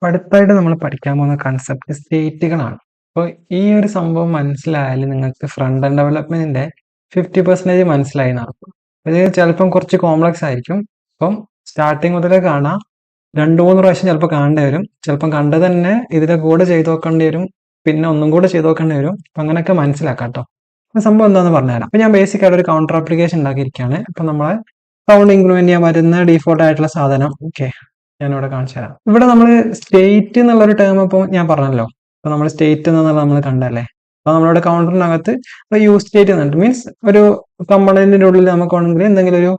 അടുത്തായിട്ട് നമ്മൾ പഠിക്കാൻ പോകുന്ന കൺസെപ്റ്റ് സ്റ്റേറ്റുകളാണ്. അപ്പോൾ ഈ ഒരു സംഭവം മനസ്സിലായാൽ നിങ്ങൾക്ക് ഫ്രണ്ട് എൻഡ് ഡെവലപ്മെന്റിന്റെ 50% മനസ്സിലായി നടക്കും. ഇത് ചിലപ്പം കുറച്ച് കോംപ്ലക്സ് ആയിരിക്കും. അപ്പം സ്റ്റാർട്ടിങ് മുതലേ കാണാം, 2-3 പ്രാവശ്യം ചിലപ്പോൾ കാണേണ്ടി വരും. ചിലപ്പം കണ്ടത് തന്നെ ഇതിന്റെ കൂടെ ചെയ്ത് നോക്കേണ്ടി വരും, പിന്നെ ഒന്നും കൂടെ ചെയ്ത് നോക്കേണ്ടി വരും. അപ്പം അങ്ങനെയൊക്കെ മനസ്സിലാക്കാം കേട്ടോ. സംഭവം എന്താണെന്ന് പറഞ്ഞുതരാം. അപ്പം ഞാൻ ബേസിക് ആയിട്ട് ഒരു കൗണ്ടർ ആപ്ലിക്കേഷൻ ഉണ്ടാക്കിയിരിക്കുകയാണ്. അപ്പം നമ്മളെ കൗണ്ട് ഇംപ്ലിമെന്റ് ചെയ്യാൻ വരുന്ന ഡീഫോൾട്ട് ആയിട്ടുള്ള സാധനം ഓക്കെ ഞാനിവിടെ കാണിച്ചു തരാം. ഇവിടെ നമ്മൾ സ്റ്റേറ്റ് എന്നുള്ളൊരു ടേം ഇപ്പോൾ ഞാൻ പറഞ്ഞല്ലോ. അപ്പൊ നമ്മൾ സ്റ്റേറ്റ് എന്നുള്ളത് നമ്മൾ കണ്ടല്ലേ. അപ്പൊ നമ്മളുടെ കൗണ്ടറിനകത്ത് യൂസ് സ്റ്റേറ്റ് എന്നുണ്ട്. മീൻസ് ഒരു കമ്പണന്റിന്റെ ഉള്ളിൽ നമുക്ക് വേണമെങ്കിൽ എന്തെങ്കിലും ഒരു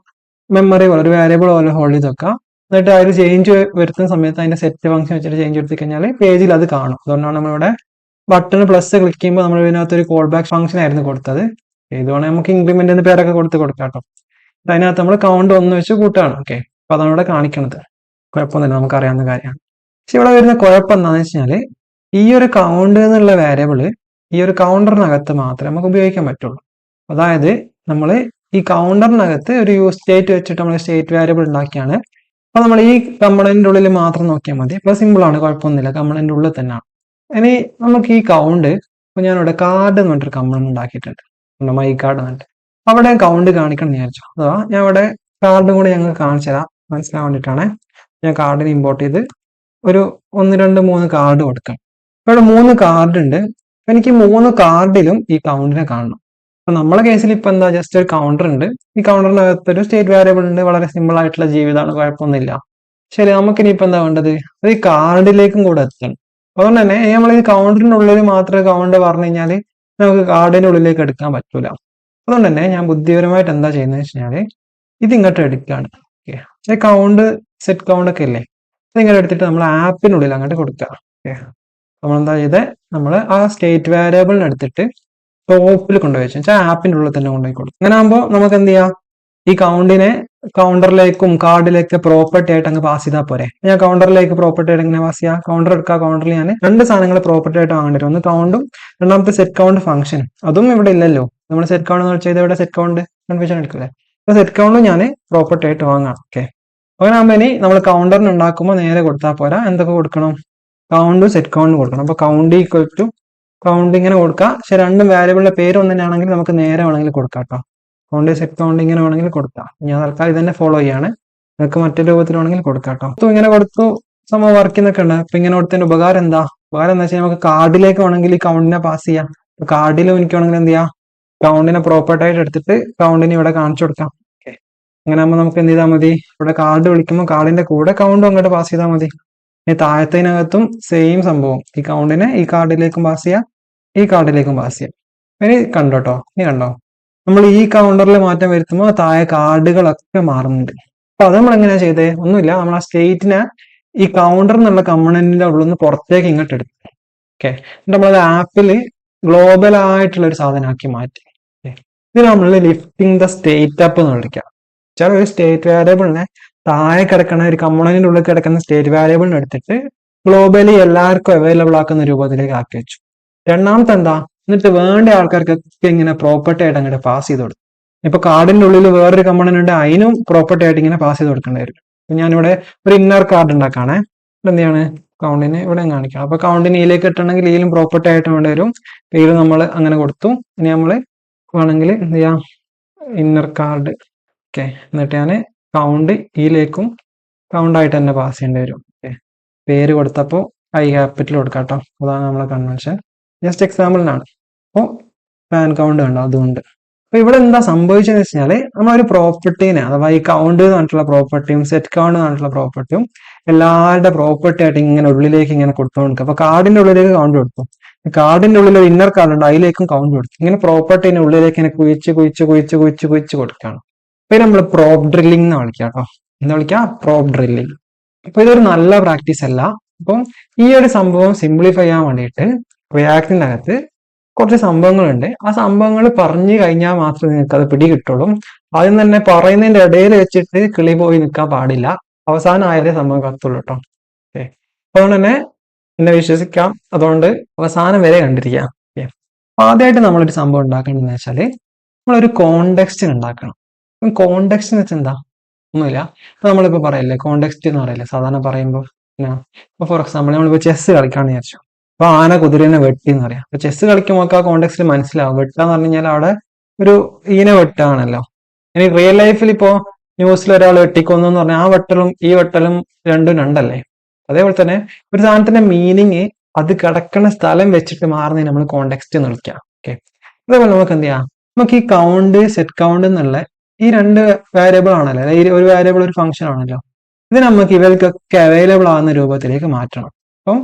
മെമ്മറി പോലെ ഒരു വേരിയബിൾ പോലെ ഹോൾഡ് ചെയ്ത് വെക്കാം. എന്നിട്ട് അതിൽ ചേഞ്ച് വരുത്തുന്ന സമയത്ത് അതിന്റെ സെറ്റ് ഫംഗ്ഷൻ വെച്ചിട്ട് ചേഞ്ച് വരുത്തി കഴിഞ്ഞാൽ പേജിൽ അത് കാണും. അതുകൊണ്ടാണ് നമ്മളിവിടെ ബട്ടൺ പ്ലസ് ക്ലിക്ക് ചെയ്യുമ്പോൾ നമ്മൾ ഇതിനകത്ത് ഒരു കോൾ ബാക്ക് ഫംഗ്ഷൻ ആയിരുന്നു കൊടുത്തത്. ഇതുവേണമെങ്കിൽ നമുക്ക് ഇംപ്ലിമെന്റ് എന്ന പേരൊക്കെ കൊടുക്കാം കേട്ടോ. അതിനകത്ത് നമ്മൾ കൗണ്ട് 1 വെച്ച് കൂട്ടുകയാണ്. ഓക്കെ, അപ്പൊ അതാണ് ഇവിടെ കാണിക്കുന്നത്. കുഴപ്പമൊന്നുമില്ല, നമുക്കറിയാവുന്ന കാര്യമാണ്. പക്ഷെ ഇവിടെ വരുന്ന കുഴപ്പം എന്താണെന്ന് വെച്ചാല് ഈ ഒരു കൗണ്ട് എന്നുള്ള വേരിയബിള് ഈ ഒരു കൗണ്ടറിനകത്ത് മാത്രമേ നമുക്ക് ഉപയോഗിക്കാൻ പറ്റുള്ളൂ. അതായത് നമ്മൾ ഈ കൗണ്ടറിനകത്ത് ഒരു യൂസ് സ്റ്റേറ്റ് വെച്ചിട്ട് നമ്മൾ സ്റ്റേറ്റ് വേരിയബിൾ ഉണ്ടാക്കിയാണ്. അപ്പൊ നമ്മൾ ഈ കമ്പണന്റിന്റെ ഉള്ളിൽ മാത്രം നോക്കിയാൽ മതി. അപ്പൊ സിമ്പിൾ ആണ്, കുഴപ്പമൊന്നുമില്ല, കമ്പണന്റിന്റെ ഉള്ളിൽ തന്നെയാണ്. ഇനി നമുക്ക് ഈ കൗണ്ട് ഇപ്പൊ ഞാനിവിടെ കാർഡ് എന്ന് പറഞ്ഞിട്ട് കമ്പണന്റ് ഉണ്ടാക്കിയിട്ടുണ്ട്, മൈ കാർഡ് എന്നിട്ട് അവിടെ കൗണ്ട് കാണിക്കണം എന്ന് വിചാരിച്ചു. അഥവാ ഞാൻ ഇവിടെ കാർഡും കൂടി ഞങ്ങൾ കാണിച്ചു തരാം മനസ്സിലാൻ വേണ്ടിയിട്ടാണ്. ഞാൻ കാർഡിന് ഇമ്പോർട്ട് ചെയ്ത് ഒരു 1, 2, 3 കാർഡ് കൊടുക്കാം. ഇവിടെ 3 കാർഡ് ഉണ്ട്. എനിക്ക് 3 കാർഡിലും ഈ കൗണ്ടിനെ കാണണം. അപ്പൊ നമ്മളെ കേസിൽ ഇപ്പൊ എന്താ, ജസ്റ്റ് ഒരു കൗണ്ടർ ഉണ്ട്. ഈ കൗണ്ടറിനകത്ത് ഒരു സ്റ്റേറ്റ് വേരിയബിൾ ഉണ്ട്. വളരെ സിമ്പിൾ ആയിട്ടുള്ള ജീവിതമാണ്, കുഴപ്പമൊന്നുമില്ല. ശരി, നമുക്കിനി ഇപ്പൊ എന്താ വേണ്ടത്, അത് ഈ കാർഡിലേക്കും കൂടെ എത്തണം. അതുകൊണ്ട് തന്നെ നമ്മൾ ഈ കൗണ്ടറിന്റെ ഉള്ളിൽ മാത്രമേ കൗണ്ട് പറഞ്ഞു കഴിഞ്ഞാൽ നമുക്ക് കാർഡിന്റെ ഉള്ളിലേക്ക് എടുക്കാൻ പറ്റൂല. അതുകൊണ്ട് തന്നെ ഞാൻ ബുദ്ധിപരമായിട്ട് എന്താ ചെയ്യുന്നത് വെച്ച് കഴിഞ്ഞാല് ഇത് ഇങ്ങോട്ട് എടുക്കുകയാണ്. ഓക്കെ, കൗണ്ട് സെറ്റ് കൗണ്ട് ഒക്കെ ഇല്ലേ, ഇതിങ്ങനെ എടുത്തിട്ട് നമ്മൾ ആപ്പിനുള്ളിൽ അങ്ങോട്ട് കൊടുക്കുക. ഓക്കെ, നമ്മളെന്താ ചെയ്തത്, നമ്മൾ ആ സ്റ്റേറ്റ് വേരിയബിളിന് എടുത്തിട്ട് ടോപ്പിൽ കൊണ്ടുപോയി വെച്ചാൽ ആപ്പിന്റെ ഉള്ളിൽ തന്നെ കൊണ്ടുപോയി കൊടുക്കും. അങ്ങനെ ആകുമ്പോൾ നമുക്ക് എന്ത് ചെയ്യാം, ഈ കൗണ്ടിനെ കൗണ്ടറിലേക്കും കാർഡിലേക്ക് പ്രോപ്പർട്ടി ആയിട്ട് അങ്ങ് പാസ് ചെയ്താൽ പോരെ. ഞാൻ കൗണ്ടറിലേക്ക് പ്രോപ്പർട്ടി ആയിട്ട് എങ്ങനെ പാസ് ചെയ്യാം, കൗണ്ടർ എടുക്കുക. കൗണ്ടറിൽ ഞാൻ 2 സാധനങ്ങൾ പ്രോപ്പർട്ടി ആയിട്ട് വാങ്ങേണ്ടി വരും. ഒന്ന് കൗണ്ടും രണ്ടാമത്തെ സെറ്റ് കൗണ്ട് ഫംഗ്ഷനും. അതും ഇവിടെ ഇല്ലല്ലോ. നമ്മൾ സെറ്റ് കൗണ്ട് എന്ന് വെച്ചാൽ ഇവിടെ സെറ്റ് കൗണ്ട് കൺഫ്യൂഷൻ എടുക്കില്ലേ. സെറ്റ് കൗണ്ടും ഞാൻ പ്രോപ്പർട്ടി ആയിട്ട് വാങ്ങാം. ഓക്കെ, അങ്ങനെ ആകുമ്പോൾ ഇനി നമ്മൾ കൗണ്ടറിന് ഉണ്ടാക്കുമ്പോൾ നേരെ കൊടുത്താൽ പോരാ, എന്തൊക്കെ കൊടുക്കണം, കൗണ്ടും സെറ്റ് കൗണ്ടും കൊടുക്കണം. അപ്പൊ കൗണ്ട് ഈക്വൽ ടു കൗണ്ട് ഇങ്ങനെ കൊടുക്കുക. പക്ഷെ രണ്ടും വേരിയബിളിന്റെ പേര് ഒന്ന് തന്നെയാണെങ്കിൽ നമുക്ക് നേരെ വേണമെങ്കിൽ കൊടുക്കാം കേട്ടോ. കൗണ്ട് സെറ്റ് കൗണ്ട് ഇങ്ങനെ വേണമെങ്കിൽ കൊടുക്കാം. ഞാൻ തൽക്കാലം ഇതന്നെ ഫോളോ ചെയ്യാണ്. നിങ്ങൾക്ക് മറ്റൊരു രൂപത്തിൽ വേണമെങ്കിൽ കൊടുക്കാം കേട്ടോ. ഇങ്ങനെ കൊടുത്തു സംഭവം വർക്കിന്നൊക്കെ ഉണ്ട്. അപ്പൊ ഇങ്ങനെ കൊടുത്തതിന്റെ ഉപകാരം എന്താ, ഉപകാരം എന്താ വെച്ചാൽ നമുക്ക് കാർഡിലേക്ക് വേണമെങ്കിൽ ഈ കൗണ്ടിനെ പാസ് ചെയ്യാം. കാർഡിലും എനിക്ക് വേണമെങ്കിൽ എന്ത് ചെയ്യാം, കൗണ്ടിനെ പ്രോപ്പർട്ടി ആയിട്ട് എടുത്തിട്ട് കൗണ്ടിന് ഇവിടെ കാണിച്ചു കൊടുക്കാം. ഓക്കെ, അങ്ങനെ ആകുമ്പോൾ നമുക്ക് എന്ത് ചെയ്താൽ മതി, ഇവിടെ കാർഡ് വിളിക്കുമ്പോൾ കാർഡിന്റെ കൂടെ കൗണ്ടും അങ്ങോട്ട് പാസ് ചെയ്താൽ മതി. ഇനി താഴത്തതിനകത്തും സെയിം സംഭവം, ഈ കൗണ്ടിനെ ഈ കാർഡിലേക്കും പാസ് ചെയ്യാം, ഈ കാർഡിലേക്കും പാസ് ചെയ്യാം. ഇനി കണ്ടോട്ടോ, ഇനി കണ്ടോ, നമ്മൾ ഈ കൗണ്ടറിൽ മാറ്റം വരുത്തുമ്പോൾ താഴെ കാർഡുകളൊക്കെ മാറുന്നുണ്ട്. അപ്പൊ അത് നമ്മൾ എങ്ങനെയാ ചെയ്തേ, ഒന്നുമില്ല, നമ്മൾ ആ സ്റ്റേറ്റിനെ ഈ കൗണ്ടർ എന്നുള്ള കമ്പണന്റിന്റെ ഉള്ളിൽ നിന്ന് പുറത്തേക്ക് ഇങ്ങോട്ട് എടുത്തു. ഓക്കെ, നമ്മളത് ആപ്പിൽ ഗ്ലോബൽ ആയിട്ടുള്ള ഒരു സാധനമാക്കി മാറ്റി. ഇത് നമ്മൾ ലിഫ്റ്റിംഗ് ദ സ്റ്റേറ്റ് അപ്പ് എന്ന് വിളിക്കാം. ചില ഒരു സ്റ്റേറ്റ് വേരിയബിളിനെ താഴെ കിടക്കുന്ന ഒരു കമ്പണന്റിന്റെ ഉള്ളിൽ കിടക്കുന്ന സ്റ്റേറ്റ് വേരിയബിളിനെ എടുത്തിട്ട് ഗ്ലോബലി എല്ലാവർക്കും അവൈലബിൾ ആക്കുന്ന രൂപത്തിലേക്ക് ആക്കി വെച്ചു. രണ്ടാമത്തെ എന്താ, എന്നിട്ട് വേണ്ട ആൾക്കാർക്കൊക്കെ ഇങ്ങനെ പ്രോപ്പർട്ടി ആയിട്ട് അങ്ങോട്ട് പാസ് ചെയ്ത് കൊടുക്കും. ഇപ്പൊ കാർഡിന്റെ ഉള്ളിൽ വേറൊരു കമ്പണന്റ് ഉണ്ട്, അതിനും പ്രോപ്പർട്ടി ആയിട്ട് ഇങ്ങനെ പാസ് ചെയ്ത് കൊടുക്കേണ്ടി വരും. അപ്പൊ ഞാനിവിടെ ഒരു ഇന്നർ കാർഡ് ഉണ്ടാക്കാണേ. എന്ത് ചെയ്യാണ്, കൗണ്ടിന് ഇവിടെ കാണിക്കണം. അപ്പൊ കൗണ്ടിന് ഇതിലേക്ക് ഇട്ടണമെങ്കിൽ ഇതിലും പ്രോപ്പർട്ടി ആയിട്ട് വേണ്ടി വരും. ഇതിൽ നമ്മൾ അങ്ങനെ കൊടുത്തു. ഇനി നമ്മൾ വേണമെങ്കിൽ എന്ത് ചെയ്യാം, ഇന്നർ കാർഡ്. ഓക്കെ, എന്നിട്ട് ഞാൻ കൗണ്ട് ഇതിലേക്കും കൗണ്ടായിട്ട് തന്നെ പാസ് ചെയ്യേണ്ടി വരും. ഓക്കെ, പേര് കൊടുത്തപ്പോൾ ഐ ക്യാപിറ്റൽ കൊടുക്കാം കേട്ടോ. അതാണ് നമ്മളെ കൺവെൻഷൻ. ജസ്റ്റ് എക്സാമ്പിളിനാണ്. അപ്പോൾ പാൻ കൗണ്ട് കണ്ടോ, അതുകൊണ്ട്. അപ്പൊ ഇവിടെ എന്താ സംഭവിച്ചതെന്ന് വെച്ചാല് നമ്മളൊരു പ്രോപ്പർട്ടീനെ, അഥവാ ഈ കൗണ്ട് എന്ന് പറഞ്ഞിട്ടുള്ള പ്രോപ്പർട്ടിയും സെറ്റ് കൗണ്ട് എന്ന് പറഞ്ഞിട്ടുള്ള പ്രോപ്പർട്ടിയും എല്ലാവരുടെ പ്രോപ്പർട്ടി ആയിട്ട് ഇങ്ങനെ ഉള്ളിലേക്ക് ഇങ്ങനെ കൊടുത്തുകൊണ്ട്, അപ്പൊ കാർഡിന്റെ ഉള്ളിലേക്ക് കൗണ്ട് കൊടുത്തു. കാർഡിന്റെ ഉള്ളിൽ ഒരു ഇന്നർ കാർഡ് ഉണ്ട്, അതിലേക്കും കൗണ്ട് കൊടുത്തു. ഇങ്ങനെ പ്രോപ്പർട്ടീനെ ഉള്ളിലേക്ക് ഇങ്ങനെ കുഴിച്ച് കൊടുക്കുകയാണ്. അപ്പൊ നമ്മൾ പ്രോപ്പ് ഡ്രില്ലിംഗ് എന്ന് വിളിക്കാം കേട്ടോ. എന്താ വിളിക്കുക, പ്രോപ്പ് ഡ്രില്ലിംഗ്. അപ്പൊ ഇതൊരു നല്ല പ്രാക്ടീസ് അല്ല. അപ്പം ഈ ഒരു സംഭവം സിംപ്ലിഫൈ ചെയ്യാൻ വേണ്ടിയിട്ട് റിയാക്ടിന്റെ അകത്ത് കുറച്ച് സംഭവങ്ങളുണ്ട്. ആ സംഭവങ്ങൾ പറഞ്ഞു കഴിഞ്ഞാൽ മാത്രമേ നിങ്ങൾക്ക് അത് പിടി കിട്ടുള്ളൂ. ആദ്യം തന്നെ പറയുന്നതിന്റെ ഇടയിൽ വെച്ചിട്ട് കിളി പോയി നിൽക്കാൻ പാടില്ല. അവസാനം ആയാലേ സംഭവം കത്തുള്ളൂ കേട്ടോ. ഓക്കെ, അതുകൊണ്ട് തന്നെ എന്നെ വിശ്വസിക്കാം. അതുകൊണ്ട് അവസാനം വരെ കണ്ടിരിക്കാം. ഓക്കെ, ആദ്യമായിട്ട് നമ്മളൊരു സംഭവം ഉണ്ടാക്കേണ്ടതെന്ന് വെച്ചാൽ നമ്മളൊരു കോണ്ടെക്സ്റ്റ് ഉണ്ടാക്കണം. കോണ്ടെക്സ്റ്റ് എന്ന് വെച്ചാൽ എന്താ, ഒന്നുമില്ല. അപ്പൊ നമ്മളിപ്പോ പറയല്ലേ കോണ്ടെക്സ്റ്റ് എന്ന് പറയല്ലേ സാധാരണ പറയുമ്പോൾ. ഇപ്പൊ ഫോർ എക്സാമ്പിൾ നമ്മളിപ്പോ ചെസ് കളിക്കാന്ന് വിചാരിച്ചു. അപ്പൊ ആന കുതിരനെ വെട്ടി എന്ന് പറയാം. അപ്പൊ ചെസ് കളിക്കുമ്പോൾ ആ കോണ്ടെക്സ്റ്റ് മനസ്സിലാവും. വെട്ടാന്ന് പറഞ്ഞു കഴിഞ്ഞാൽ അവിടെ ഒരു ഈനെ വെട്ടാണല്ലോ. ഇനി റിയൽ ലൈഫിൽ ഇപ്പോ ന്യൂസിൽ ഒരാൾ വെട്ടിക്കൊന്നു എന്ന് പറഞ്ഞാൽ ആ വെട്ടലും ഈ വെട്ടലും രണ്ടും രണ്ടല്ലേ. അതേപോലെ തന്നെ ഒരു സാധനത്തിന്റെ മീനിങ് അത് കിടക്കുന്ന സ്ഥലം വെച്ചിട്ട് മാറുന്നതിന് നമ്മൾ കോണ്ടെക്സ്റ്റ് എന്ന് വിളിക്കാം. ഓക്കെ, അതേപോലെ നമുക്ക് എന്ത് ചെയ്യാം, നമുക്ക് ഈ കൗണ്ട് സെറ്റ് കൗണ്ട് എന്നുള്ള ഈ രണ്ട് വേരിയബിൾ ആണല്ലോ, ഈ ഒരു വേരിയബിൾ ഒരു ഫംഗ്ഷൻ ആണല്ലോ, ഇത് നമുക്ക് ഇവർക്കൊക്കെ അവൈലബിൾ ആകുന്ന രൂപത്തിലേക്ക് മാറ്റണം. അപ്പം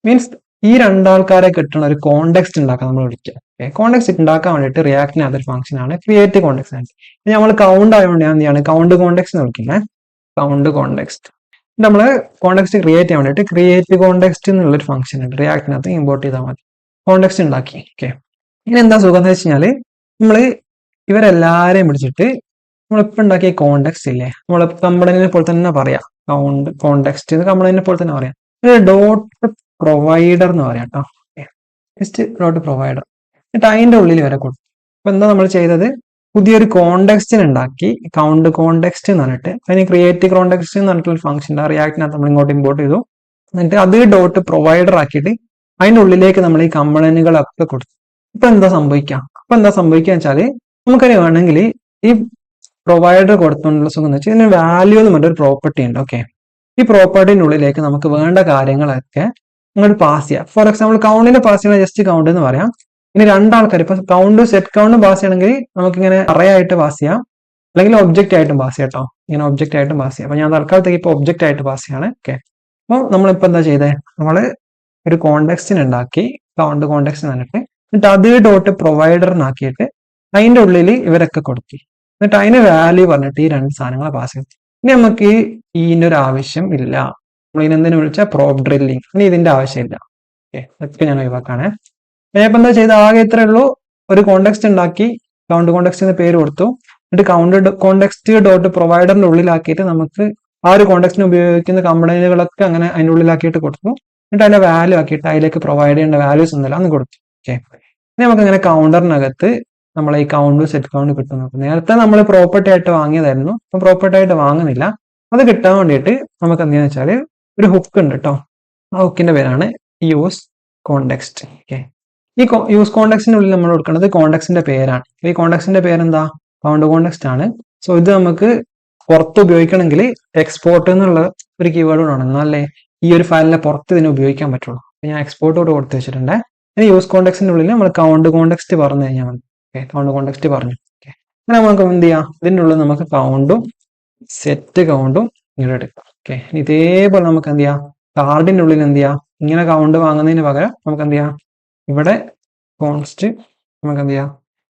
മീൻസ് ഈ രണ്ടാൾക്കാരെ കിട്ടുന്ന ഒരു കോണ്ടെക്സ്റ്റ് ഉണ്ടാക്കാൻ നമ്മൾ വിളിക്കുക. ഓക്കെ, കോണ്ടെക്സ്റ്റ് ഉണ്ടാക്കാൻ വേണ്ടിയിട്ട് റിയാക്ടിന് അതൊരു ഫംഗ്ഷൻ ആണ് ക്രിയേറ്റ് കോണ്ടെക്സ്റ്റ് ആണ്. നമ്മൾ കൗണ്ട് ആയതുകൊണ്ട് ഞാൻ എന്ത് ചെയ്യാണ് കൗണ്ട് കോണ്ടെക്സ്റ്റ് എന്ന് വിളിക്കുന്നത്. കൗണ്ട് കോണ്ടെക്സ്റ്റ് നമ്മൾ കോണ്ടെക്സ്റ്റ് ക്രിയേറ്റ് ചെയ്യാൻ വേണ്ടിയിട്ട് ക്രിയേറ്റ് കോണ്ടെക്സ്റ്റ് എന്നുള്ളൊരു ഫംഗ്ഷൻ ഉണ്ട്, റിയാക്ടിനകത്ത് ഇമ്പോർട്ട് ചെയ്താൽ മതി. കോണ്ടെക്സ്റ്റ് ഉണ്ടാക്കി. ഓക്കെ, ഇനി എന്താ സുഖം എന്ന് വെച്ച് കഴിഞ്ഞാൽ നമ്മൾ ഇവരെല്ലാരെയും പിടിച്ചിട്ട് നമ്മളിപ്പോൾ ഉണ്ടാക്കിയ കോണ്ടെക്സ്റ്റ് ഇല്ലേ, നമ്മൾ കമ്പണിനെ പോലെ തന്നെ പറയാം. കൗണ്ട് കോണ്ടെക്സ്റ്റ് കമ്പണിനെ പോലെ തന്നെ പറയാം. ഡോട്ട് പ്രൊവൈഡർ എന്ന് പറയാം കേട്ടോ. ജസ്റ്റ് ഡോട്ട് പ്രൊവൈഡർ എന്നിട്ട് അതിൻ്റെ ഉള്ളിൽ വരെ കൊടുക്കും. അപ്പൊ എന്താ നമ്മൾ ചെയ്തത്, പുതിയൊരു കോണ്ടെക്സ്റ്റിന് ഉണ്ടാക്കി കൗണ്ട് കോണ്ടെക്സ്റ്റ് എന്ന് പറഞ്ഞിട്ട് അതിന് ക്രിയേറ്റ് കോണ്ടെക്സ്റ്റ് എന്ന് പറഞ്ഞിട്ടുള്ള ഫംഗ്ഷൻ റിയാക്ടിനകത്ത് നമ്മൾ ഇങ്ങോട്ട് ഇമ്പോർട്ട് ചെയ്തു. എന്നിട്ട് അത് ഡോട്ട് പ്രൊവൈഡർ ആക്കിയിട്ട് അതിൻ്റെ ഉള്ളിലേക്ക് നമ്മൾ ഈ കമ്പണികളൊക്കെ കൊടുത്തു. ഇപ്പൊ എന്താ സംഭവിക്കാം, അപ്പൊ എന്താ സംഭവിക്കുക വെച്ചാല് നമുക്കറിയാം വേണമെങ്കിൽ ഈ പ്രൊവൈഡർ കൊടുത്തുകൊണ്ടുള്ള സുഖം എന്ന് വെച്ചാൽ ഇതിന് വാല്യൂ എന്ന് പറഞ്ഞൊരു പ്രോപ്പർട്ടി ഉണ്ട്. ഓക്കെ, ഈ പ്രോപ്പർട്ടിന്റെ ഉള്ളിലേക്ക് നമുക്ക് വേണ്ട കാര്യങ്ങളൊക്കെ അങ്ങോട്ട് പാസ് ചെയ്യാം. ഫോർ എക്സാമ്പിൾ കൗണ്ടിന് പാസ് ചെയ്യണം ജസ്റ്റ് കൗണ്ട് എന്ന് പറയാം. ഇനി രണ്ടാൾക്കാർ ഇപ്പൊ കൗണ്ട് സെറ്റ് കൗണ്ട് പാസ് ചെയ്യണമെങ്കിൽ നമുക്ക് ഇങ്ങനെ അറേ ആയിട്ട് പാസ് ചെയ്യാം, അല്ലെങ്കിൽ ഒബ്ജക്റ്റ് ആയിട്ടും പാസ് ചെയ്യാം കേട്ടോ. ഇങ്ങനെ ഒബ്ജക്റ്റ് ആയിട്ടും പാസ് ചെയ്യാം. അപ്പൊ ഞാൻ തൽക്കാലത്തേക്ക് ഇപ്പൊ ഒബ്ജക്റ്റ് ആയിട്ട് പാസ് ചെയ്യാണ്. ഓക്കെ, അപ്പോൾ നമ്മളിപ്പോ എന്താ ചെയ്തേ, നമ്മള് ഒരു കോണ്ടെക്സ്റ്റിന് ഉണ്ടാക്കി കൗണ്ട് കോണ്ടെക്സ്റ്റ് എന്നിട്ട് അത് ഡോട്ട് പ്രൊവൈഡറിനാക്കിയിട്ട് അതിന്റെ ഉള്ളിൽ ഇവരൊക്കെ കൊടുക്കി. എന്നിട്ട് അതിന് വാല്യൂ പറഞ്ഞിട്ട് ഈ രണ്ട് സാധനങ്ങളെ പാസ് ചെയ്തു. ഇനി നമുക്ക് ഇതിന്റെ ഒരു ആവശ്യം ഇല്ല. നമ്മൾ ഇതിനെന്തിനു വിളിച്ചാൽ പ്രോബ് ഡ്രില്ലിങ്. ഇനി ഇതിന്റെ ആവശ്യമില്ല. ഓക്കെ, അതൊക്കെ ഞാൻ ഒഴിവാക്കാണ്. ഞാനിപ്പോ എന്താ ചെയ്ത ആകെ ഇത്രേ ഉള്ളൂ, ഒരു കോണ്ടെക്സ്റ്റ് ഉണ്ടാക്കി കൗണ്ട് കോണ്ടെക്സ്റ്റ് എന്ന് പേര് കൊടുത്തു. എന്നിട്ട് കൗണ്ട് കോണ്ടെക്സ്റ്റ് ഡോട്ട് പ്രൊവൈഡറിന്റെ ഉള്ളിലാക്കിയിട്ട് നമുക്ക് ആ ഒരു കോണ്ടെക്സ്റ്റിന് ഉപയോഗിക്കുന്ന കമ്പണികളൊക്കെ അങ്ങനെ അതിന്റെ ഉള്ളിലാക്കിയിട്ട് കൊടുത്തു. എന്നിട്ട് അതിന്റെ വാല്യൂ ആക്കിയിട്ട് അതിലേക്ക് പ്രൊവൈഡ് ചെയ്യേണ്ട വാല്യൂസ് ഒന്നുമില്ല എന്ന് കൊടുത്തു. ഓക്കെ, ഇനി നമുക്ക് അങ്ങനെ കൗണ്ടറിനകത്ത് നമ്മളെ ഈ കൗണ്ട് സെറ്റ് കൗണ്ട് കിട്ടുന്നു. നേരത്തെ നമ്മൾ പ്രോപ്പർട്ടി ആയിട്ട് വാങ്ങിയതായിരുന്നു, അപ്പൊ പ്രോപ്പർട്ടി ആയിട്ട് വാങ്ങുന്നില്ല. അത് കിട്ടാൻ വേണ്ടിയിട്ട് നമുക്ക് എന്താണെന്ന് വെച്ചാൽ ഒരു ഹുക്ക് ഉണ്ട് കേട്ടോ. ആ ഹുക്കിന്റെ പേരാണ് യൂസ് കോണ്ടെക്സ്റ്റ്. ഓക്കെ, ഈ യൂസ് കോണ്ടെക്സ്റ്റിന്റെ ഉള്ളിൽ നമ്മൾ കൊടുക്കുന്നത് കോണ്ടെക്സ്റ്റിന്റെ പേരാണ്. ഈ കോണ്ടെക്സ്റ്റിന്റെ പേരെന്താ, കൗണ്ട് കോണ്ടെക്സ്റ്റ് ആണ്. സോ ഇത് നമുക്ക് പുറത്ത് ഉപയോഗിക്കണമെങ്കിൽ എക്സ്പോർട്ട് എന്നുള്ള ഒരു കീവേഡ് വേണം, എന്നാലേ ഈ ഒരു ഫയലിനെ പുറത്ത് ഇതിനെ ഉപയോഗിക്കാൻ പറ്റുള്ളൂ. ഞാൻ എക്സ്പോർട്ടോട് കൊടുത്ത് വെച്ചിട്ടുണ്ട്. ഇനി യൂസ് കോണ്ടെക്സ്റ്റിന്റെ ഉള്ളിൽ നമ്മൾ കൗണ്ട് കോണ്ടെക്സ്റ്റ് പറഞ്ഞു കഴിഞ്ഞാൽ മതി. ഓക്കെ, കൗണ്ട് കോണ്ടെക്സ്റ്റ് പറഞ്ഞു. ഓക്കെ, അങ്ങനെ നമുക്ക് എന്ത് ചെയ്യാം, ഇതിൻ്റെ ഉള്ളിൽ നമുക്ക് കൗണ്ടും സെറ്റ് കൗണ്ടും ഇങ്ങനെ എടുക്കാം. ഓക്കെ, ഇതേപോലെ നമുക്ക് എന്ത് ചെയ്യാം, കാർഡിന്റെ ഉള്ളിൽ എന്ത് ചെയ്യാം, ഇങ്ങനെ കൗണ്ട് വാങ്ങുന്നതിന് പകരം നമുക്ക് എന്ത് ചെയ്യാം, ഇവിടെ കോൺസ്റ്റ് നമുക്ക് എന്ത് ചെയ്യാം,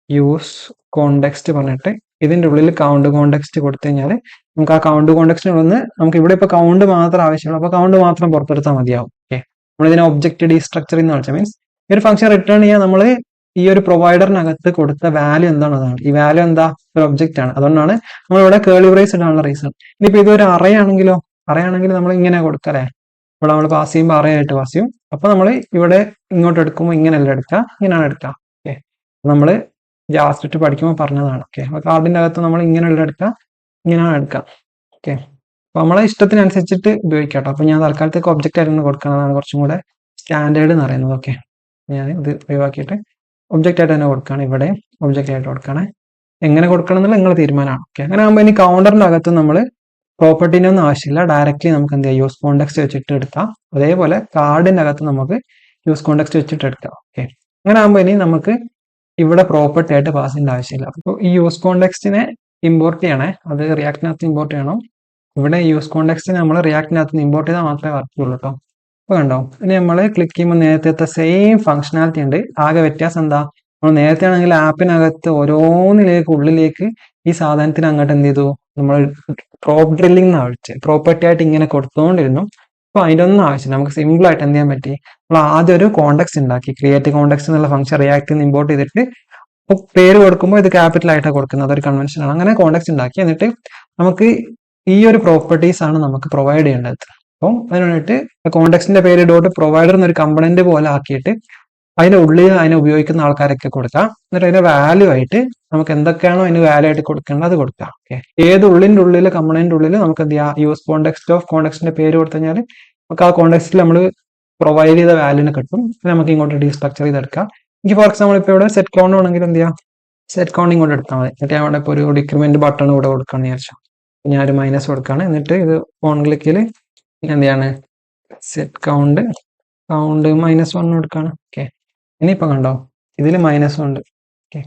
യൂസ് കോണ്ടെക്സ്റ്റ് പറഞ്ഞിട്ട് ഇതിന്റെ ഉള്ളിൽ കൗണ്ട് കോണ്ടെക്സ്റ്റ് കൊടുത്തു കഴിഞ്ഞാൽ നമുക്ക് ആ കൗണ്ട് കോണ്ടെക്സ്റ്റിനുള്ളിൽ നിന്ന് നമുക്ക് ഇവിടെ ഇപ്പൊ കൗണ്ട് മാത്രം ആവശ്യമുള്ളൂ. അപ്പൊ കൗണ്ട് മാത്രം പുറത്തെടുത്താൽ മതിയാവും. ഓക്കെ, നമ്മളിതിനെ ഒബ്ജക്റ്റ് ഡീസ്ട്രക്ചറിംഗ് എന്ന് വിളിച്ചാൽ മീൻസ് ഈ ഒരു ഫംഗ്ഷൻ റിട്ടേൺ ചെയ്യാൻ നമ്മൾ ഈ ഒരു പ്രൊവൈഡറിനകത്ത് കൊടുത്ത വാല്യൂ എന്താണ്, അതാണ് ഈ വാല്യൂ എന്താ, ഒരു ഒബ്ജക്റ്റ് ആണ്. അതുകൊണ്ടാണ് നമ്മൾ ഇവിടെ കേർലി ബ്രേസ് ഇടാനുള്ള റീസൺ. ഇനിയിപ്പോ ഇതൊരു അറേ ആണെങ്കിലോ, അറേ ആണെങ്കിൽ നമ്മൾ ഇങ്ങനെ കൊടുക്കല്ലേ, ഇവിടെ നമ്മൾ പാസ് ചെയ്യുമ്പോൾ അറേ ആയിട്ട് പാസ് ചെയ്യും. അപ്പൊ നമ്മൾ ഇവിടെ ഇങ്ങോട്ട് എടുക്കുമ്പോൾ ഇങ്ങനെയല്ല എടുക്കുക, ഇങ്ങനെയാണ് എടുക്കുക. ഓക്കെ, നമ്മൾ ജാവാസ്ക്രിപ്റ്റ് പഠിക്കുമ്പോൾ പറഞ്ഞതാണ്. ഓക്കെ, അപ്പൊ കാർഡിന്റെ അകത്ത് നമ്മൾ ഇങ്ങനെയുള്ള എടുക്കുക, ഇങ്ങനെയാണ് എടുക്കുക. ഓക്കെ, അപ്പൊ നമ്മളെ ഇഷ്ടത്തിനനുസരിച്ചിട്ട് ഉപയോഗിക്കാം കേട്ടോ. അപ്പൊ ഞാൻ തൽക്കാലത്തേക്ക് ഒബ്ജക്റ്റ് ആയിരുന്നു കൊടുക്കുന്നതാണ് കുറച്ചും കൂടെ സ്റ്റാൻഡേർഡ് എന്ന് പറയുന്നത്. ഓക്കെ, ഞാൻ ഇത് ഒഴിവാക്കിയിട്ട് ഒബ്ജക്റ്റ് ആയിട്ട് തന്നെ കൊടുക്കുകയാണ്. ഇവിടെ ഒബ്ജക്റ്റ് ആയിട്ട് കൊടുക്കുകയാണ്. എങ്ങനെ കൊടുക്കണം എന്നുള്ള നിങ്ങളുടെ തീരുമാനമാണ്. ഓക്കെ, അങ്ങനെ ആകുമ്പോൾ ഇനി കൗണ്ടറിന്റെ അകത്ത് നമ്മൾ പ്രോപ്പർട്ടീനെ ഒന്നും ആവശ്യമില്ല, ഡയറക്റ്റ്ലി നമുക്ക് എന്ത് ചെയ്യാം, യൂസ് കോണ്ടെക്സ്റ്റ് വെച്ചിട്ട് എടുക്കാം. അതേപോലെ കാർഡിന്റെ അകത്ത് നമുക്ക് യൂസ് കോണ്ടെക്സ്റ്റ് വെച്ചിട്ട് എടുക്കാം. ഓക്കെ, അങ്ങനെ ആകുമ്പോൾ ഇനി നമുക്ക് ഇവിടെ പ്രോപ്പർട്ടി ആയിട്ട് പാസ് ചെയ്യേണ്ട ആവശ്യമില്ല. അപ്പോൾ ഈ യൂസ് കോണ്ടെക്സ്റ്റിനെ ഇമ്പോർട്ട് ചെയ്യണേ, അത് റിയാക്ടിനകത്ത് ഇമ്പോർട്ട് ചെയ്യണം. ഇവിടെ യൂസ് കോണ്ടെക്സ്റ്റിനെ നമ്മൾ റിയാക്ടിനകത്ത് ഇമ്പോർട്ട് ചെയ്താൽ മാത്രമേ വർക്ക് ചെയ്യുള്ളൂ കേട്ടോ. അപ്പൊ കണ്ടോ, ഇനി നമ്മൾ ക്ലിക്ക് ചെയ്യുമ്പോൾ നേരത്തെ സെയിം ഫംഗ്ഷനാലിറ്റി ഉണ്ട്. ആകെ വ്യത്യാസം എന്താ, നമ്മൾ നേരത്തെ ആണെങ്കിൽ ആപ്പിനകത്ത് ഓരോന്നിലേക്ക് ഉള്ളിലേക്ക് ഈ സാധനത്തിന് അങ്ങോട്ട് എന്ത് ചെയ്തു, നമ്മൾ പ്രോപ്പ് ഡ്രില്ലിംഗ് എന്നാണ് വിളിച്ചത്, പ്രോപ്പർട്ടി ആയിട്ട് ഇങ്ങനെ കൊടുത്തുകൊണ്ടിരുന്നു. അപ്പൊ അതിൻ്റെ ഒന്നും ആവശ്യമില്ല, നമുക്ക് സിമ്പിൾ ആയിട്ട് എന്ത് ചെയ്യാൻ പറ്റി, നമ്മൾ ആദ്യം ഒരു കോണ്ടെക്സ്റ്റ് ഉണ്ടാക്കി, ക്രിയേറ്റ് കോണ്ടെക്സ്റ്റ് എന്നുള്ള ഫംഗ്ഷൻ റിയാക്ട് നിന്ന് ഇമ്പോർട്ട് ചെയ്തിട്ട് പേര് കൊടുക്കുമ്പോൾ ഇത് ക്യാപിറ്റൽ ആയിട്ടാണ് കൊടുക്കുന്നത്, അതൊരു കൺവെൻഷൻ ആണ്. അങ്ങനെ കോണ്ടെക്സ്റ്റ് ഉണ്ടാക്കി എന്നിട്ട് നമുക്ക് ഈ ഒരു പ്രോപ്പർട്ടീസ് ആണ് നമുക്ക് പ്രൊവൈഡ് ചെയ്യേണ്ടത്. അപ്പം അതിന് വേണ്ടിയിട്ട് കോണ്ടെക്സ്റ്റിന്റെ പേര് ഡോട്ട് പ്രൊവൈഡർ എന്നൊരു കമ്പണന്റ് പോലെ ആക്കിയിട്ട് അതിന്റെ ഉള്ളിൽ അതിനെ ഉപയോഗിക്കുന്ന ആൾക്കാരൊക്കെ കൊടുക്കാം. എന്നിട്ട് അതിന്റെ വാല്യൂ ആയിട്ട് നമുക്ക് എന്തൊക്കെയാണോ അതിന് വാല്യൂ ആയിട്ട് കൊടുക്കേണ്ടത് അത് കൊടുക്കാം. ഓക്കെ, ഏത് ഉള്ളിന്റെ ഉള്ളിൽ കമ്പണന്റ് ഉള്ളിൽ നമുക്ക് എന്ത് ചെയ്യാം, യൂസ് കോണ്ടെക്സ്റ്റ് ഓഫ് കോണ്ടെക്സ്റ്റിന്റെ പേര് കൊടുത്തു കഴിഞ്ഞാൽ നമുക്ക് ആ കോണ്ടെക്സ്റ്റിൽ നമ്മൾ പ്രൊവൈഡ് ചെയ്ത വാല്യൂനെ കിട്ടും. നമുക്ക് ഇങ്ങോട്ട് ഡീസ്ട്രക്ചർ ചെയ്തെടുക്കാം. എനിക്ക് ഫോർ എക്സാമ്പിൾ ഇപ്പോൾ ഇവിടെ സെറ്റ് കൗണ്ട് ആണെങ്കിൽ എന്ത് ചെയ്യാം, സെറ്റ് കൗണ്ട് ഇങ്ങോട്ട് എടുത്താൽ മതി. എന്നിട്ട് അവിടെ ഇപ്പോൾ ഒരു ഡിക്രിമെന്റ് ബട്ടൺ ഇവിടെ കൊടുക്കാന്ന് വിചാരിച്ചു. ഞാൻ ഒരു മൈനസ് കൊടുക്കുകയാണ്. എന്നിട്ട് ഇത് ഓൺ ക്ലിക്കിൽ എന്ത് ചെയ്യാണ്, സെറ്റ് കൗണ്ട് -1 കൊടുക്കുകയാണ്. ഓക്കെ, ഇനിയിപ്പോൾ കണ്ടോ ഇതിൽ -1 ഉണ്ട്. ഓക്കെ,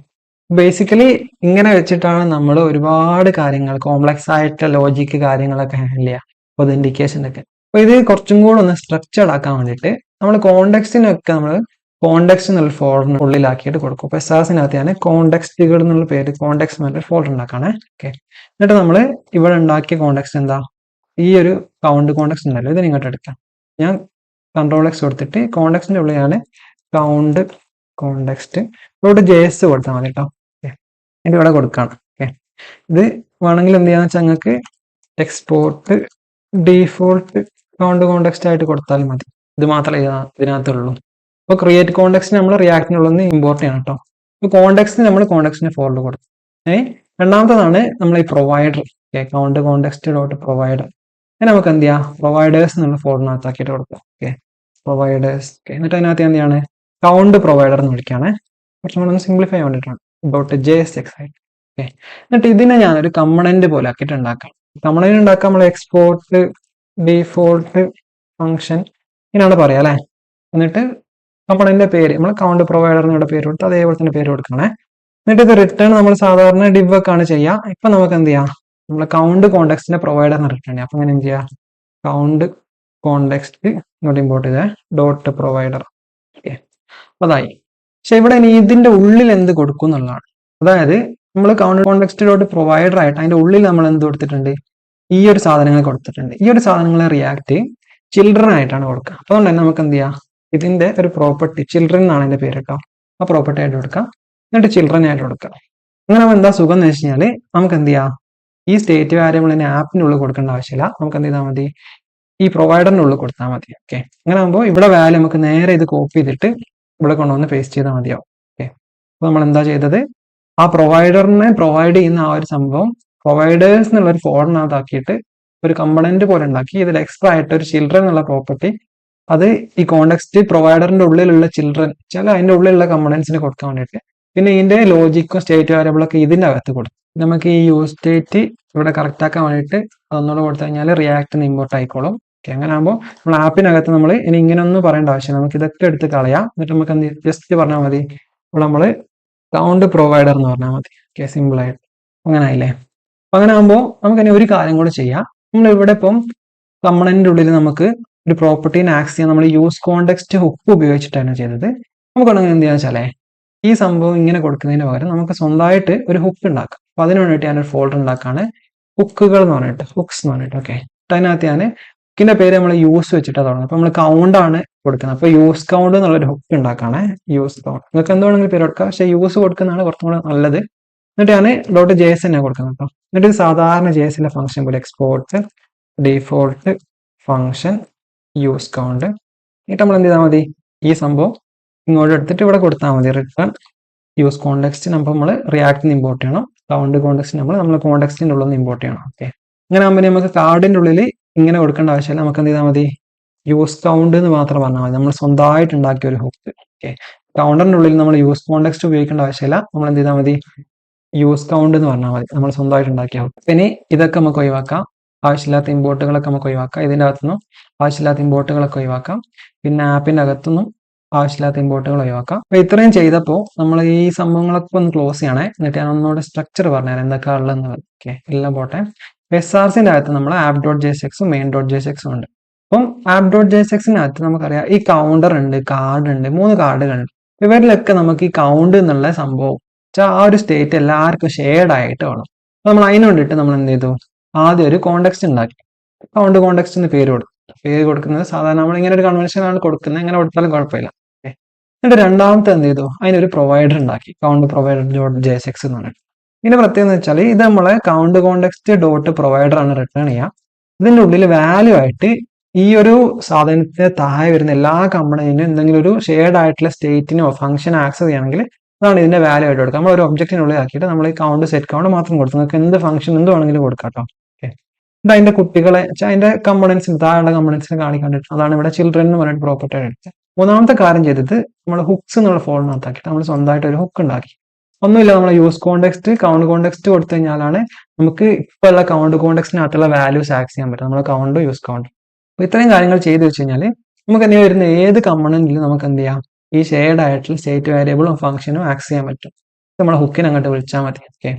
ബേസിക്കലി ഇങ്ങനെ വെച്ചിട്ടാണ് നമ്മൾ ഒരുപാട് കാര്യങ്ങൾ കോംപ്ലക്സ് ആയിട്ട് ലോജിക്ക് കാര്യങ്ങളൊക്കെ ഹാൻഡിൽ ചെയ്യുക, ഒതന്റിക്കേഷൻ ഒക്കെ. അപ്പൊ ഇത് കുറച്ചും കൂടെ ഒന്ന് സ്ട്രക്ചർഡ് ആക്കാൻ വേണ്ടിയിട്ട് നമ്മൾ കോണ്ടെക്സ്റ്റിനൊക്കെ നമ്മൾ കോണ്ടെക്സ്റ്റ് എന്നുള്ള ഫോൾഡറിന് ഉള്ളിലാക്കിയിട്ട് കൊടുക്കും. അപ്പൊ എസ്ആർസിനകത്ത് ഞാൻ കോണ്ടെക്സ്റ്റുകൾ എന്നുള്ള പേര് കോണ്ടെക്സ്റ്റ് എന്നുള്ള ഫോൾഡർ ഉണ്ടാക്കാണ്. ഓക്കെ, എന്നിട്ട് നമ്മൾ ഇവിടെ ഉണ്ടാക്കിയ കോണ്ടെക്സ്റ്റ് എന്താ, ഈ ഒരു കൗണ്ട് കോണ്ടെക്സ്റ്റ് ഉണ്ടല്ലോ, ഇത് ഇങ്ങോട്ട് എടുക്കാം. ഞാൻ Ctrl+X കൊടുത്തിട്ട് കോണ്ടെക്സ്റ്റിന്റെ ഉള്ളിൽ ഞാൻ കൗണ്ട് കോണ്ടെക്സ്റ്റ് ഇവിടെ JS കൊടുത്താൽ മതി കേട്ടോ. ഇത് ഇവിടെ കൊടുക്കാണ്. ഓക്കെ, ഇത് വേണമെങ്കിൽ എന്ത് ചെയ്യാന്ന് വെച്ചാൽ നിങ്ങൾക്ക് എക്സ്പോർട്ട് ഡീഫോൾട്ട് കൗണ്ട് കോണ്ടെക്സ്റ്റ് ആയിട്ട് കൊടുത്താലും മതി. ഇത് മാത്രമേ ഇതിനകത്തുള്ളൂ. അപ്പോൾ ക്രിയേറ്റ് കോണ്ടെക്സ്റ്റ് നമ്മൾ റിയാക്റ്റിനുള്ളൊന്ന് ഇമ്പോർട്ട് ചെയ്യണം കേട്ടോ. ഇപ്പോൾ കോണ്ടെക്സ്റ്റ് നമ്മൾ കോണ്ടെക്സ്റ്റിന്റെ ഫോൾഡർ കൊടുക്കും. രണ്ടാമത്തതാണ് നമ്മൾ ഈ provider. Count context dot provider. നമുക്ക് എന്ത് ചെയ്യാം, പ്രൊവൈഡേഴ്സ് എന്നുള്ള ഫോൾഡറിനകത്താക്കിയിട്ട് കൊടുക്കാം. Okay, providers. ഓക്കെ, എന്നിട്ട് അതിനകത്ത് എന്ത് ചെയ്യാണ്, കൗണ്ട് പ്രൊവൈഡർ എന്ന് വിളിക്കുകയാണ്. കുറച്ചും കൂടെ ഒന്ന് സിംപ്ലിഫൈ ചെയ്യാൻ വേണ്ടിയിട്ടാണ്. .jsx ആയിട്ട്. ഓക്കെ, എന്നിട്ട് ഇതിനെ ഞാനൊരു കമ്പണന്റ് പോലെ ആക്കിയിട്ട് ഉണ്ടാക്കാം. കമ്പണന്റ് ഉണ്ടാക്കാൻ നമ്മൾ എക്സ്പോർട്ട് ഡീഫോൾട്ട് ഫംഗ്ഷൻ ഇങ്ങനെയാണ് പറയാം അല്ലേ. എന്നിട്ട് കമ്പണന്റിന്റെ പേര് നമ്മൾ കൗണ്ട് പ്രൊവൈഡർ എന്നുള്ള പേര് കൊടുത്ത് അതേപോലെ തന്നെ പേര് കൊടുക്കണേ. എന്നിട്ട് ഇത് റിട്ടേൺ നമ്മൾ സാധാരണ div ഒക്കെ ആണ് ചെയ്യുക. ഇപ്പൊ നമുക്ക് എന്ത് ചെയ്യാം, നമ്മൾ കൗണ്ട് കോണ്ടെക്സ്റ്റിന്റെ പ്രൊവൈഡറിന് റിട്ടേൺ ചെയ്യാം. അപ്പൊ അങ്ങനെ എന്ത് ചെയ്യാം, കൗണ്ട് കോണ്ടെക്സ്റ്റ് ഇങ്ങോട്ട് ഇമ്പോർട്ട് ചെയ്ത ഡോട്ട് പ്രൊവൈഡർ. ഓക്കെ, അതായി. പക്ഷെ ഇവിടെ ഇനി ഇതിന്റെ ഉള്ളിൽ എന്ത് കൊടുക്കും എന്നുള്ളതാണ്. അതായത് നമ്മൾ കൗണ്ട് കോണ്ടെക്സ്റ്റ് ഡോട്ട് പ്രൊവൈഡർ ആയിട്ട് അതിന്റെ ഉള്ളിൽ നമ്മൾ എന്ത് കൊടുത്തിട്ടുണ്ട്, ഈ ഒരു സാധനങ്ങൾ കൊടുത്തിട്ടുണ്ട്. ഈ ഒരു സാധനങ്ങളെ റിയാക്ട് ചിൽഡ്രൻ ആയിട്ടാണ് കൊടുക്കുക. അപ്പൊ അതുകൊണ്ട് തന്നെ നമുക്ക് എന്ത് ചെയ്യാം, ഇതിന്റെ ഒരു പ്രോപ്പർട്ടി ചിൽഡ്രൻ എന്നാണ് അതിന്റെ പേര് കേട്ടോ. ആ പ്രോപ്പർട്ടി ആയിട്ട് കൊടുക്കാം. എന്നിട്ട് ചിൽഡ്രൻ ആയിട്ട് കൊടുക്കാം. അങ്ങനെ എന്താ സുഖം എന്ന് വെച്ച് കഴിഞ്ഞാൽ നമുക്ക് എന്ത് ചെയ്യാം, ഈ സ്റ്റേറ്റ് വേരിയബിളിന് ആപ്പിനുള്ളിൽ കൊടുക്കേണ്ട ആവശ്യമില്ല. നമുക്ക് എന്ത് ചെയ്താൽ മതി, ഈ പ്രൊവൈഡറിന്റെ ഉള്ളിൽ കൊടുത്താൽ മതി. ഓക്കെ, അങ്ങനെ ആകുമ്പോൾ ഇവിടെ വാല്യൂ നമുക്ക് നേരെ ഇത് കോപ്പി ചെയ്തിട്ട് ഇവിടെ കൊണ്ടുവന്ന് പേസ്റ്റ് ചെയ്താൽ മതിയാവും. ഓക്കെ, അപ്പൊ നമ്മൾ എന്താ ചെയ്തത്, ആ പ്രൊവൈഡറിനെ പ്രൊവൈഡ് ചെയ്യുന്ന ആ ഒരു സംഭവം പ്രൊവൈഡേഴ്സ് എന്നുള്ള ഒരു ഫോൾഡറിനകത്താക്കിയിട്ട് ഒരു കമ്പണന്റ് പോലെ ഉണ്ടാക്കി. ഇതിൽ എക്സ്ട്രാ ആയിട്ട് ഒരു ചിൽഡ്രൻ എന്നുള്ള പ്രോപ്പർട്ടി അത് ഈ കോണ്ടെക്സ്റ്റ് പ്രൊവൈഡറിന്റെ ഉള്ളിലുള്ള ചിൽഡ്രൻ ചില അതിന്റെ ഉള്ളിലുള്ള കമ്പണൻസിന് കൊടുക്കാൻ വേണ്ടിയിട്ട്, പിന്നെ ഇതിന്റെ ലോജിക്കും സ്റ്റേറ്റ് വേരിയബിളൊക്കെ ഇതിന്റെ അകത്ത് കൊടുക്കും. നമുക്ക് ഈ യൂസ് സ്റ്റേറ്റ് ഇവിടെ കറക്റ്റ് ആക്കാൻ വേണ്ടിയിട്ട് അതൊന്നുകൂടെ കൊടുത്തു കഴിഞ്ഞാൽ റിയാക്ട് ഇമ്പോർട്ട് ആയിക്കോളും. ഓക്കെ, അങ്ങനെ ആകുമ്പോൾ നമ്മൾ ആപ്പിനകത്ത് നമ്മൾ ഇനി ഇങ്ങനെ ഒന്നും പറയേണ്ട ആവശ്യം, നമുക്ക് ഇതൊക്കെ എടുത്ത് കളയാം. എന്നിട്ട് നമുക്ക് എന്ത് ജസ്റ്റ് പറഞ്ഞാൽ മതി, ഇവിടെ നമ്മൾ കൗണ്ട് പ്രൊവൈഡർ എന്ന് പറഞ്ഞാൽ മതി. ഓക്കെ, സിമ്പിൾ ആയിട്ട് അങ്ങനെ ആയില്ലേ. അപ്പൊ അങ്ങനെ ആകുമ്പോൾ നമുക്ക് ഇനി ഒരു കാര്യം കൂടെ ചെയ്യാം. നമ്മൾ ഇവിടെ ഇപ്പം കമ്പണന്റിന്റെ ഉള്ളിൽ നമുക്ക് ഒരു പ്രോപ്പർട്ടീനെ ആക്സ് ചെയ്യാൻ നമ്മൾ യൂസ് കോണ്ടെക്സ്റ്റ് ഹുക്ക് ഉപയോഗിച്ചിട്ടാണ് ചെയ്തത്. നമുക്ക് എന്ത് ചെയ്യാന്ന് വെച്ചാലേ, ഈ സംഭവം ഇങ്ങനെ കൊടുക്കുന്നതിന് പകരം നമുക്ക് സ്വന്തമായിട്ട് ഒരു ഹുക്ക് ഉണ്ടാക്കാം. അപ്പൊ അതിന് വേണ്ടിയിട്ട് ഞാനൊരു ഫോൾഡർ ഉണ്ടാക്കാണ്, ഹുക്കുകൾ എന്ന് പറഞ്ഞിട്ട്, ഹുക്സ് എന്ന് പറഞ്ഞിട്ട്. ഓക്കെ, അതിനകത്ത് ഞാൻ ഹുക്കിന്റെ പേര് നമ്മൾ യൂസ് വെച്ചിട്ടാണ് തുടങ്ങുന്നത്. അപ്പൊ നമ്മൾ കൗണ്ട് ആണ് കൊടുക്കുന്നത്. അപ്പൊ യൂസ് കൗണ്ട് എന്നുള്ളൊരു ഹുക്ക് ഉണ്ടാക്കാണ്, യൂസ് കൗണ്ട്. നിങ്ങൾക്ക് എന്തുവേണമെങ്കിലും പേര് കൊടുക്കാം, പക്ഷേ യൂസ് കൊടുക്കുന്നതാണ് കുറച്ചും കൂടെ നല്ലത്. എന്നിട്ട് ഞാൻ .js തന്നെ കൊടുക്കുന്നത് കേട്ടോ. എന്നിട്ട് സാധാരണ JSലെ ഫംഗ്ഷൻ പോലെ export default function use count. എന്നിട്ട് നമ്മൾ എന്ത് ചെയ്താൽ മതി, ഈ സംഭവം ഇങ്ങോട്ട് എടുത്തിട്ട് ഇവിടെ കൊടുത്താൽ മതി, റിട്ടേൺ യൂസ് കോണ്ടെക്സ്റ്റ്. നമ്മൾ റിയാക്ടിന് ഇമ്പോർട്ട് ചെയ്യണം, കൗണ്ട് കോണ്ടെക്സ്റ്റ് നമ്മൾ കോണ്ടെക്സ്റ്റിന്റെ ഉള്ളിൽ നിന്ന് ഇമ്പോർട്ട് ചെയ്യണം. ഓക്കെ, അങ്ങനെ ആകുമ്പോൾ നമുക്ക് കാർഡിന്റെ ഉള്ളിൽ ഇങ്ങനെ കൊടുക്കേണ്ട ആവശ്യമില്ല. നമുക്ക് എന്ത് ചെയ്താൽ മതി, യൂസ് കൗണ്ട് എന്ന് മാത്രം പറഞ്ഞാൽ മതി. നമ്മൾ സ്വന്തമായിട്ട് ഉണ്ടാക്കിയ ഒരു ഹുക്ക്. ഓക്കെ, കൗണ്ടറിന്റെ ഉള്ളിൽ നമ്മൾ യൂസ് കോണ്ടെക്സ്റ്റ് ഉപയോഗിക്കേണ്ട ആവശ്യമില്ല. നമ്മൾ എന്ത് ചെയ്താൽ മതി, യൂസ് കൗണ്ട് എന്ന് പറഞ്ഞാൽ മതി, നമ്മൾ സ്വന്തമായിട്ട് ഉണ്ടാക്കിയ ഹുക്ക്. ഇനി ഇതൊക്കെ നമുക്ക് ഒഴിവാക്കാം, ആവശ്യമില്ലാത്ത ഇമ്പോർട്ടുകളൊക്കെ നമുക്ക് ഒഴിവാക്കാം. ഇതിൻ്റെ അകത്തുനിന്നും ആവശ്യമില്ലാത്ത ഇമ്പോർട്ടുകളൊക്കെ ഒഴിവാക്കാം. പിന്നെ ആപ്പിന്റെ അകത്തുനിന്നും ആവശ്യമില്ലാത്ത ഇമ്പോർട്ടുകൾ ഒഴിവാക്കാം. അപ്പൊ ഇത്രയും ചെയ്തപ്പോൾ നമ്മൾ ഈ സംഭവങ്ങളൊക്കെ ഒന്ന് ക്ലോസ് ചെയ്യണേ. എന്നിട്ട് ഞാൻ ഒന്നുകൂടെ സ്ട്രക്ചർ പറഞ്ഞുതരാം എന്തൊക്കെയാണ് ഉള്ളതെന്നുള്ളത്. ഓക്കെ, എല്ലാം പോട്ടെ. SRCന്റെ അകത്ത് നമ്മൾ app.jsxും main.jsxും ഉണ്ട്. അപ്പം app.jsxനകത്ത് നമുക്കറിയാം ഈ കൗണ്ടർ ഉണ്ട്, കാർഡ് ഉണ്ട്, 3 കാർഡുകളുണ്ട്. ഇവരിലൊക്കെ നമുക്ക് ഈ കൗണ്ട് എന്നുള്ള സംഭവം ആ ഒരു സ്റ്റേറ്റ് എല്ലാവർക്കും ഷെയർഡ് ആയിട്ട് വേണം. അപ്പൊ നമ്മൾ അതിന് വേണ്ടിയിട്ട് നമ്മൾ എന്ത് ചെയ്തു, ആദ്യം ഒരു കോണ്ടെക്സ്റ്റ് ഉണ്ടാക്കി. കൗണ്ട് കോണ്ടെക്സ്റ്റ് എന്ന് പേര് കൊടുക്കും. പേര് കൊടുക്കുന്നത് സാധാരണ നമ്മൾ ഇങ്ങനെ ഒരു കൺവെൻഷനാണ് കൊടുക്കുന്നത്, എങ്ങനെ കൊടുത്താലും കുഴപ്പമില്ല. എന്നിട്ട് രണ്ടാമത്തെ എന്ത് ചെയ്തു, അതിനൊരു പ്രൊവൈഡർ ഉണ്ടാക്കി, കൗണ്ട് പ്രൊവൈഡർ .jsx എന്ന് പറഞ്ഞിട്ട്. ഇതിന്റെ പ്രത്യേകത എന്ന് വെച്ചാൽ ഇത് നമ്മളെ കൗണ്ട് കോണ്ടെക്സ്റ്റ് ഡോട്ട് പ്രൊവൈഡർ ആണ് റിട്ടേൺ ചെയ്യുക. ഇതിന്റെ ഉള്ളിൽ വാല്യൂ ആയിട്ട് ഈ ഒരു സാധനത്തിന് താഴെ വരുന്ന എല്ലാ കമ്പണിനും എന്തെങ്കിലും ഒരു ഷെയർഡ് ആയിട്ടുള്ള സ്റ്റേറ്റിനോ ഫംഗ്ഷൻ ആക്സസ് ചെയ്യണമെങ്കിൽ അതാണ് ഇതിന്റെ വാല്യൂ ആയിട്ട് കൊടുക്കുക. നമ്മൾ ഒരു ഒബ്ജക്റ്റിനുള്ളിൽ ആക്കിയിട്ട് നമ്മൾ ഈ കൗണ്ട് സെറ്റ് കൗണ്ട് മാത്രം കൊടുത്തു. നിങ്ങൾക്ക് എന്ത് ഫംഗ്ഷൻ എന്ത് വേണമെങ്കിലും കൊടുക്കാം കേട്ടോ. ഇത് അതിന്റെ കുട്ടികളെ അതിന്റെ കമ്പോണൻസിന് താഴെയുള്ള കമ്പോണൻസിനെ കാണിക്കാണ്ടിട്ട് അതാണ് ഇവിടെ ചിൽഡ്രൻ എന്ന് പറഞ്ഞിട്ട് പ്രോപ്പർട്ടി ആയിട്ട് എടുത്തത്. മൂന്നാമത്തെ കാര്യം ചെയ്തത് നമ്മൾ ഹുക്സ് എന്നുള്ള ഫോൾഡിനകത്താക്കിയിട്ട് നമ്മൾ സ്വന്തമായിട്ട് ഒരു ഹുക്ക് ഉണ്ടാക്കി. ഒന്നുമില്ല, നമ്മൾ യൂസ് കോണ്ടെക്സ്റ്റ് കൗണ്ട് കോണ്ടെക്സ്റ്റ് കൊടുത്തു കഴിഞ്ഞാലാണ് നമുക്ക് ഇപ്പോൾ ഉള്ള കൗണ്ട് കോണ്ടെക്സ്റ്റിനകത്തുള്ള വാല്യൂസ് ആക്സ് ചെയ്യാൻ പറ്റും. നമ്മൾ കൗണ്ട് യൂസ് കൗണ്ട്. അപ്പോൾ ഇത്രയും കാര്യങ്ങൾ ചെയ്ത് വെച്ച് കഴിഞ്ഞാൽ നമുക്ക് എന്ത് വരുന്ന ഏത് കമ്പോണന്റിലും നമുക്ക് എന്ത് ചെയ്യാം, ഈ ഷെയർഡ് ആയിട്ടുള്ള സ്റ്റേറ്റ് വേരിയബിളും ഫംഗ്ഷനും ആക്സ് ചെയ്യാൻ പറ്റും. നമ്മളെ ഹുക്കിനെ അങ്ങോട്ട് വിളിച്ചാൽ മതി. ഓക്കെ,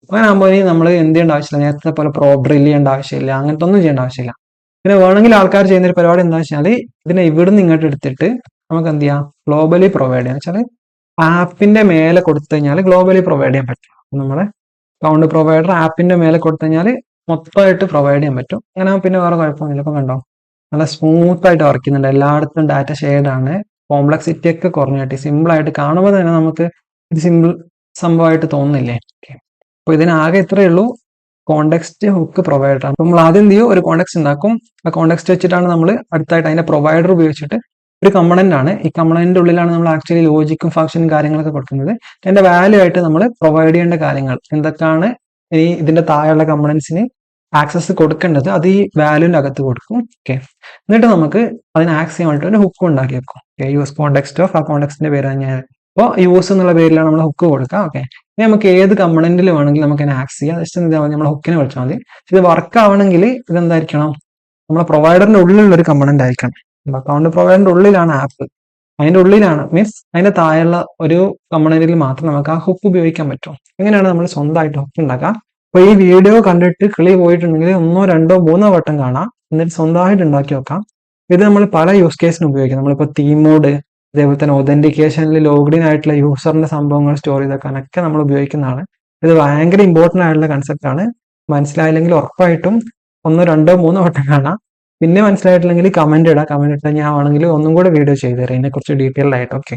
അങ്ങനെ ആകുമ്പോൾ നമ്മൾ എന്ത് ചെയ്യേണ്ട ആവശ്യമില്ല, നേരത്തെ പോലെ പ്രോബ്രിൽ ചെയ്യേണ്ട ആവശ്യമില്ല, അങ്ങനത്തെ ഒന്നും ചെയ്യേണ്ട ആവശ്യമില്ല. പിന്നെ വേണമെങ്കിൽ ആൾക്കാർ ചെയ്യുന്ന ഒരു പരിപാടി എന്താ വെച്ചാൽ ഇതിനെ ഇവിടുന്ന് ഇങ്ങോട്ട് എടുത്തിട്ട് നമുക്ക് എന്ത് ചെയ്യാം, ഗ്ലോബലി പ്രൊവൈഡ് ചെയ്യാം. വെച്ചാൽ ആപ്പിന്റെ മേലെ കൊടുത്തു കഴിഞ്ഞാൽ ഗ്ലോബലി പ്രൊവൈഡ് ചെയ്യാൻ പറ്റും. നമ്മളെ കൗണ്ട് പ്രൊവൈഡർ ആപ്പിന്റെ മേലെ കൊടുത്തു കഴിഞ്ഞാൽ മൊത്തമായിട്ട് പ്രൊവൈഡ് ചെയ്യാൻ പറ്റും. അങ്ങനെ പിന്നെ വേറെ കുഴപ്പമൊന്നുമില്ല. ഇപ്പം കണ്ടോ, നല്ല സ്മൂത്ത് ആയിട്ട് വർക്ക് ചെയ്യുന്നുണ്ട്. എല്ലായിടത്തും ഡാറ്റ ഷെയർഡ് ആണ്. കോംപ്ലക്സിറ്റി ഒക്കെ കുറഞ്ഞിട്ട് സിമ്പിൾ ആയിട്ട് കാണുമ്പോൾ തന്നെ നമുക്ക് ഇത് സിമ്പിൾ സംഭവമായിട്ട് തോന്നുന്നില്ലേ. അപ്പോൾ ഇതിനാകെ ഇത്രയേ ഉള്ളൂ, കോണ്ടെക്സ്റ്റ് ഹുക്ക് പ്രൊവൈഡർ. അപ്പോൾ നമ്മൾ ആദ്യം എന്ത് ചെയ്യും, ഒരു കോണ്ടെക്സ്റ്റ് ഉണ്ടാക്കും. ആ കോണ്ടെക്സ്റ്റ് വെച്ചിട്ടാണ് നമ്മൾ അടുത്തായിട്ട് അതിന്റെ പ്രൊവൈഡർ ഉപയോഗിച്ചിട്ട് ഒരു കമ്പണന്റ് ആണ്, ഈ കമ്പണന്റിന്റെ ഉള്ളിലാണ് നമ്മൾ ആക്ച്വലി ലോജിക്കും ഫംഗ്ഷനും കാര്യങ്ങളൊക്കെ കൊടുക്കുന്നത്. അതിന്റെ വാല്യൂ ആയിട്ട് നമ്മൾ പ്രൊവൈഡ് ചെയ്യേണ്ട കാര്യങ്ങൾ എന്തൊക്കെയാണ്, ഇനി ഇതിന്റെ താഴെയുള്ള കമ്പണൻസിന് ആക്സസ് കൊടുക്കേണ്ടത് അത് ഈ വാല്യൂവിന്റെ അകത്ത് കൊടുക്കും. ഓക്കെ, എന്നിട്ട് നമുക്ക് അതിന് ആക്സ് ചെയ്യാൻ വേണ്ടിയിട്ട് ഒരു ഹുക്ക് ഉണ്ടാക്കി വെക്കും. ഓക്കെ, യൂസ് കോണ്ടെക്സ്റ്റ് ഓഫ്, ആ കോണ്ടെക്സ്റ്റിന്റെ പേര് ഞാൻ അപ്പോൾ യൂസ് എന്നുള്ള പേരിലാണ് നമ്മൾ ഹുക്ക് കൊടുക്കുക. ഓക്കെ, ഇനി നമുക്ക് ഏത് കമ്പണന്റിൽ വേണമെങ്കിലും നമുക്ക് അതിനെ ആക്സ് ചെയ്യാം. ജസ്റ്റ് എന്താ നമ്മൾ ഹുക്കിനെ വിളിച്ചാൽ മതി. ഇത് വർക്ക് ആവണമെങ്കിൽ ഇതെന്തായിരിക്കണം, നമ്മളെ പ്രൊവൈഡറിന്റെ ഉള്ളിലുള്ള ഒരു കമ്പണന്റ് ആയിരിക്കണം. അക്കൗണ്ട് പ്രൊവൈഡറിന്റെ ഉള്ളിലാണ് ആപ്പ്, അതിന്റെ ഉള്ളിലാണ് മീൻസ് അതിന്റെ താഴെയുള്ള ഒരു കമ്പണന്റിൽ മാത്രം നമുക്ക് ആ ഹുക്ക് ഉപയോഗിക്കാൻ പറ്റും. എങ്ങനെയാണ് നമ്മൾ സ്വന്തമായിട്ട് ഹുക്ക് ഉണ്ടാക്കുക. അപ്പൊ ഈ വീഡിയോ കണ്ടിട്ട് കിളി പോയിട്ടുണ്ടെങ്കിൽ 1, 2, 3 വട്ടം കാണാം, എന്നിട്ട് സ്വന്തമായിട്ട് ഉണ്ടാക്കി വെക്കാം. ഇത് നമ്മൾ പല യൂസ് കേസിനും ഉപയോഗിക്കും. നമ്മളിപ്പോൾ തീം മോഡ്, അതേപോലെ തന്നെ ഒതന്റിക്കേഷനിൽ ലോഗ്ഡിൻ ആയിട്ടുള്ള യൂസറിന്റെ സംഭവങ്ങൾ സ്റ്റോർ ചെയ്തെക്കാനൊക്കെ നമ്മൾ ഉപയോഗിക്കുന്നതാണ്. ഇത് ഭയങ്കര ഇമ്പോർട്ടന്റ് ആയിട്ടുള്ള കൺസെപ്റ്റ് ആണ്. മനസ്സിലായില്ലെങ്കിൽ ഉറപ്പായിട്ടും 1, 2, 3 വട്ടം കാണാം. പിന്നെ മനസ്സിലായിട്ടില്ലെങ്കിൽ കമന്റ് ഇടാം. കമന്റ് ഇട്ടാൽ ഞാൻ ആണെങ്കിൽ ഒന്നും കൂടെ വീഡിയോ ചെയ്തു തരാം ഇതിനെക്കുറിച്ച് ഡീറ്റെയിൽഡ് ആയിട്ട്. ഓക്കെ.